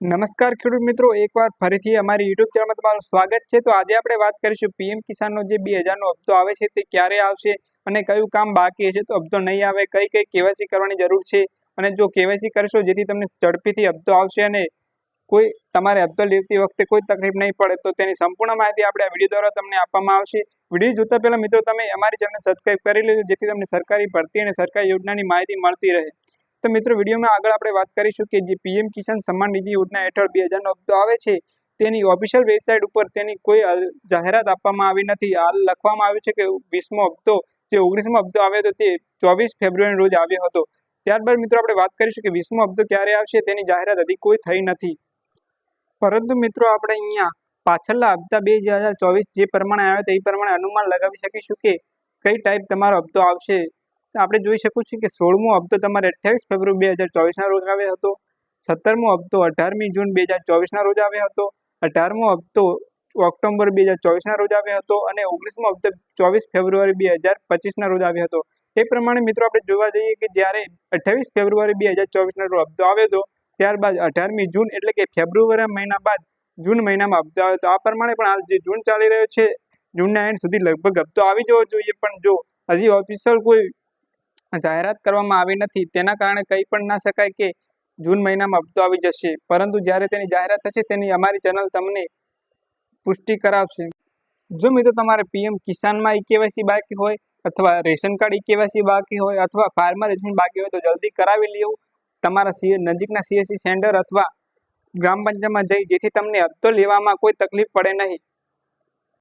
નમસ્કાર ખેડૂત મિત્રો, એકવાર ફરીથી અમારી યુટ્યુબ ચેનલમાં તમારું સ્વાગત છે। તો આજે આપણે વાત કરીશું પીએમ કિસાનનો જે 2000નો હપ્તો આવે છે તે ક્યારે આવશે અને કયું કામ બાકી છે। તો હપ્તો નહીં આવે કઈ કઈ કેવાયસી કરવાની જરૂર છે અને જો કેવાયસી કરશો જેથી તમને ઝડપીથી હપ્તો આવશે અને કોઈ તમારે હપ્તો લેતી વખતે કોઈ તકલીફ નહીં પડે તો તેની સંપૂર્ણ માહિતી આપણે આ વિડીયો દ્વારા તમને આપવામાં આવશે। વિડીયો જોતા પહેલા મિત્રો તમે અમારી ચેનલને સબસ્ક્રાઇબ કરી લેજો જેથી તમને સરકારી ભરતી અને સરકારી યોજનાની માહિતી મળતી રહે। તો મિત્રો વિડીયોમાં આગળ આપણે વાત કરીશું કે જે પીએમ કિસાન સન્માન નિધિ યોજના હેઠળ 2000નો હપ્તો આવે છે તેની ઓફિશિયલ વેબસાઇટ ઉપર તેની કોઈ જાહેરાત આપવામાં આવી નથી। હાલ લખવામાં આવ્યું છે કે 20મો હપ્તો જે 19મો હપ્તો આવ્યો હતો તે 24 ફેબ્રુઆરીના રોજ આવ્યો હતો। ત્યારબાદ મિત્રો આપણે વાત કરીશું કે 20મો હપ્તો ક્યારે આવશે તેની જાહેરાત હજી કોઈ થઈ નથી, પરંતુ મિત્રો આપણે અહીંયા પાછળના હપ્તા 2024 જે પ્રમાણે આવ્યા તે પ્રમાણે અનુમાન લગાવી શકીશું કે કઈ ટાઈપ તમારો હપ્તો આવશે। આપણે જોઈ શકું છું કે 16મો હપ્તો તમારે 28 ફેબ્રુઆરી 2024ના રોજ આવ્યો હતો, 17મો હપ્તો 18મી જૂન 2024ના રોજ આવ્યો હતો, 18મો હપ્તો ઓક્ટોબર 2024ના રોજ આવ્યો હતો અને 19મો હપ્તો 24 ફેબ્રુઆરી 2025ના રોજ આવ્યો હતો। એ પ્રમાણે મિત્રો આપણે જોવા જઈએ કે જ્યારે 28 ફેબ્રુઆરી 2024ના રોજ હપ્તો આવ્યો હતો ત્યારબાદ 18મી જૂન એટલે કે ફેબ્રુઆરી મહિના બાદ જૂન મહિનામાં હપ્તો આવ્યો હતો। આ પ્રમાણે પણ હાલ જે જૂન ચાલી રહ્યો છે જૂનના એન્ડ સુધી લગભગ હપ્તો આવી જવો જોઈએ, પણ જો હજી ઓફિશિયલ કોઈ જાહેરાત કરવામાં આવી નથી તેના કારણે કહી પણ ના શકાય કે જૂન મહિનામાં હપ્તો આવી જશે, પરંતુ જ્યારે તેની જાહેરાત થશે તેની અમારી ચેનલ તમને પુષ્ટિ કરાવશે। જો મિત્રો તમારે પીએમ કિસાનમાં ઈ-કેવાયસી બાકી હોય અથવા રેશન કાર્ડ ઈ-કેવાયસી બાકી હોય અથવા ફાર્મર રજીસ્ટ્રેશન બાકી હોય તો જલ્દી કરાવી લેવું તમારા નજીકના સીએસસી સેન્ટર અથવા ગ્રામ પંચાયતમાં જઈ, જેથી તમને હપ્તો લેવામાં કોઈ તકલીફ પડે નહીં।